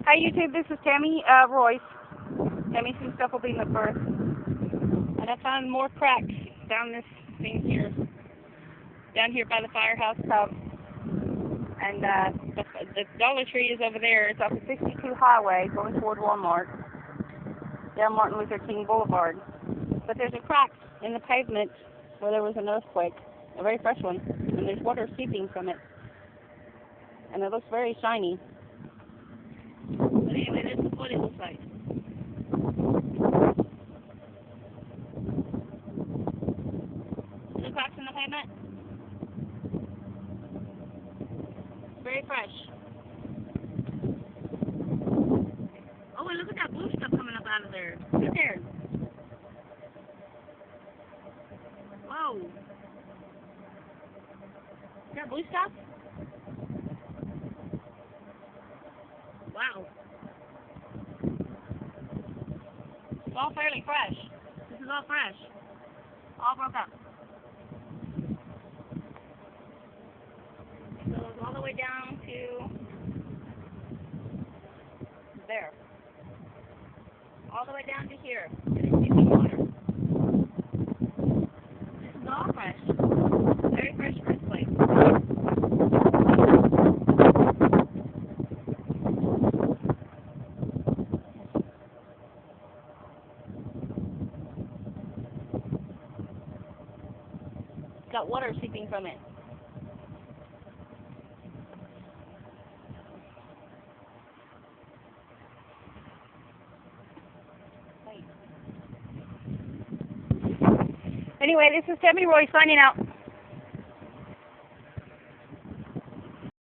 Hi YouTube, this is Tammy Royce. Tammy Sue Stuff will be in the first. And I found more cracks down this thing here. Down here by the firehouse tub. And the Dollar Tree is over there. It's off the 62 highway going toward Walmart. Down Martin Luther King Boulevard. But there's a crack in the pavement where there was an earthquake. A very fresh one. And there's water seeping from it. And it looks very shiny. But anyway, this is what it looks like. See the cracks in the pavement? Very fresh. Oh, and look at that blue stuff coming up out of there. Look there. Whoa. Is that blue stuff? Wow. It's all fairly fresh. This is all fresh. All broke up. It goes all the way down to there. All the way down to here. And it's seeping water. This is all fresh. Very fresh earthquake. Got water seeping from it. Anyway, this is Tammy Roy signing out.